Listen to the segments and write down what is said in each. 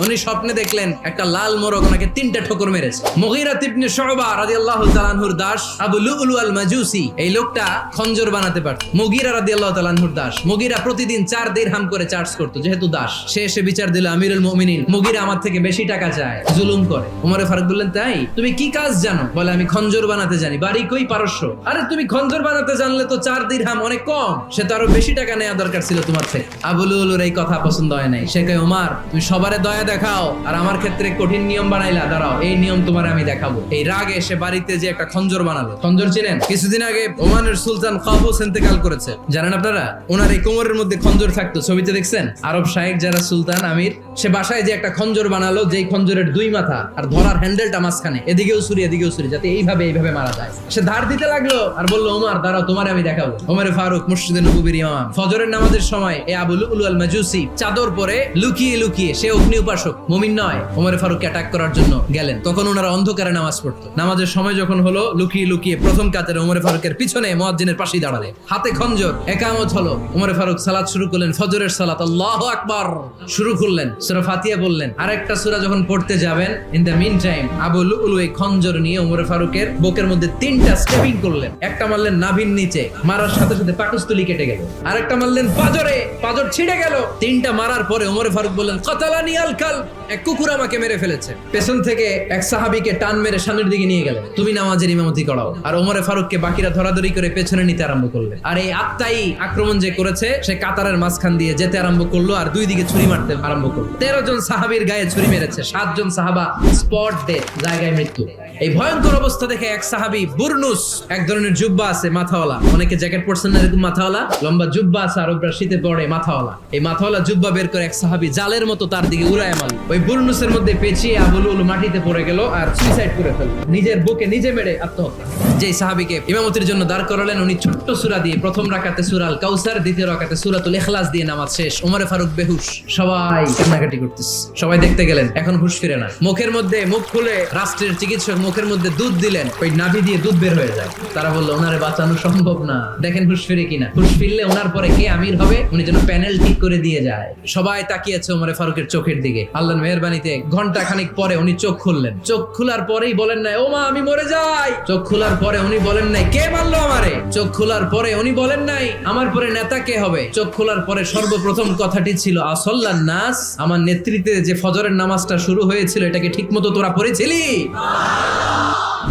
উনি স্বপ্নে দেখলেন একটা লাল মোরগ ওনাকে 3টা ঠোকর মেরেছে। মুগীরা ইবনে শুবা রাদিয়াল্লাহু তাআলা আনহুর দাস আবু লুলু আল মাজুসি, এই লোকটা খঞ্জর বানাতে পারত। মুগীরা রাদিয়াল্লাহু তাআলা আনহুর দাস। মুগীরা প্রতিদিন 4 দিরহাম করে চার্জ করত, যেহেতু দাস। সে এসে বিচার দিল, আমিরুল মুমিনিন, মুগীরা আমার থেকে বেশি টাকা চায়, জুলুম করে। ওমর ফারুক বললেন, তাই? তুমি কি কাজ জানো? বলে, আমি খঞ্জর বানাতে জানি। বাড়ি কই? পারস্য। আরে তুমি খঞ্জর বানাতে জানলে তো 4 দিরহাম অনেক কম, সে তো আরো বেশি টাকা নেওয়া দরকার ছিল তোমার থেকে। আবু লুলুর এই কথা পছন্দ হয় নাই। সে কয়, ওমর তুমি সবারে দয়া দেখাও আর আমার ক্ষেত্রে কঠিন নিয়ম বানাইলা, দাঁড়াও এই নিয়ম তোমার আমি দেখাবো। এই রাগে সে বাড়িতে যে একটা খঞ্জর বানালো। খঞ্জর চিনেন? কিছুদিন আগে ওমানের সুলতান কাবুস ইন্তেকাল করেছে, জানেন আপনারা? ওনার এই কোমরের মধ্যে খঞ্জর থাকতো, ছবিতে দেখছেন? আরব শায়েখ যারা সুলতান আমির, সে বাসায় যে একটা খঞ্জর বানালো, যেই খঞ্জরের 2 মাথা আর ধরার হ্যান্ডেলটা মাঝখানে, এদিকেও ছুরি এদিকেও ছুরি, যাতে এইভাবে মারা যায়। সে ধার দিতে লাগলো আর বললো, ওমর দাঁড়াও তোমার আমি দেখাবো। ওমর ফারুক মসজিদে নববীর ইমাম, ফজরের নামাজের সময় এই আবু লুলু আল মাজুসি চাদর পরে লুকিয়ে লুকিয়ে, সে অগ্নি উপাসক, মুমিন নয়, ওমর ফারুককে অ্যাটাক করার জন্য গেলেন। তখন ওনারা অন্ধকারে নামাজ পড়তো। নামাজের সময় যখন হলো, লুকিয়ে লুকিয়ে প্রথম কাতারে ওমর ফারুকের পিছনে মুয়াজ্জিনের পাশেই দাঁড়ালেন, হাতে খঞ্জর। ইকামত হলো, ওমর ফারুক সালাত শুরু করলেন, ফজরের সালাত, আল্লাহু আকবার শুরু করলেন, সূরা ফাতিহা বললেন। আরেকটা সূরা যখন পড়তে যাবেন, in the mean time Abu Lulu এই খঞ্জর নিয়ে ওমর ফারুকের বুকের মধ্যে 3টা স্টেপিং করলেন। একটা মারলেন নাভির নিচে, মারার সাথে সাথে পাকস্থলী কেটে গেল। আরেকটা মারলেন পাজরে, পাজর ছিঁড়ে গেল। 3টা মারার পরে ওমর ফারুক বললেন, কাতালানি আল কালব, এক কুকুর আমাকে মেরে ফেলেছে। পেছন থেকে এক সাহাবীকে টান মেরে সামনের দিকে নিয়ে গেলেন, তুমি নামাজের ইমামতি করাও। আর ওমর ফারুককে বাকিরা ধরাধরি করে পেছনে নিতে আরম্ভ করলেন। আর এই আত্মাই আক্রমণ যে করেছে, সে কাতারের মাঝখান দিয়ে যেতে আরম্ভ করলো আর 2 দিকে ছুরি মারতে আরম্ভ করলো। 13 জন সাহাবীর গায়ে ছুরি মেরেছে, 7 জন সাহাবা স্পট ডেথ, জায়গায় মৃত্যু। এই ভয়ঙ্কর অবস্থা দেখে এক সাহাবী বুরনুস, এক ধরনের জুব্বা আছে মাথাওয়ালা, অনেকে জ্যাকেট পরছেন না এরকম মাথাওয়ালা, লম্বা জুব্বা আছে, আরবরা শীতে পরে মাথাওয়ালা, এই মাথাওয়ালা জুব্বা বের করে এক সাহাবী জালের মতো তার দিকে উড়ায় মারল। ওই বুরনুসের মধ্যে পেঁচিয়ে আবু লুলু মাটিতে পড়ে গেল আর সুইসাইড করে ফেলল, নিজের বুকে নিজে মেরে আত্মহত্যা। যে সাহাবীকে ইমামতির জন্য দাঁড় করালেন, উনি ছোট্ট সূরা দিয়ে প্রথম রাকাতে সূরা আল কাউসার, দ্বিতীয় রাকাতে সূরাতুল ইখলাস দিয়ে নামাজ শেষ। ওমর ফারুক বেহুশ, সবাই কান্নাকাটি করতেছে, সবাই দেখতে গেলেন, এখন হুঁশ ফিরে না। মুখের মধ্যে, মুখ খুলে রাষ্ট্রের চিকিৎসক মুখের মধ্যে দুধ দিলেন, ওই নাভি দিয়ে দুধ বের হয়ে যায়। তারা বললো, ওনারে বাঁচানো সম্ভব না, দেখেন হুঁশ ফিরে কিনা। হুঁশ ফিরলে ওনার পরে কে আমির হবে, উনি যেন প্যানেল ঠিক করে দিয়ে যায়। সবাই তাকিয়েছে ওমর ফারুকের চোখের দিকে। আল্লাহর মেহেরবানিতে ঘন্টা খানিক পরে উনি চোখ খুললেন। চোখ খোলার পরেই বলেন নাই, ও মা আমি মরে যাই। চোখ খোলার পরে উনি বলেন নাই, কে মারলো আমারে। চোখ খোলার পরে উনি বলেন নাই, আমার পরে নেতা কে হবে। চোখ খোলার পরে সর্বপ্রথম কথাটি ছিল, আসল্লান নাস, আমার নেতৃত্বে যে ফজরের নামাজটা শুরু হয়েছিল, এটাকে ঠিক মতো তোরা পড়েছিলি?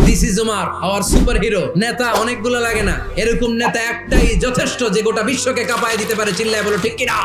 This is Omar, our superhero. নেতা অনেকগুলো লাগে না, এরকম নেতা একটাই যথেষ্ট, যে গোটা বিশ্বকে কাঁপায় দিতে পারে। চিল্লায় বলো ঠিক কিনা?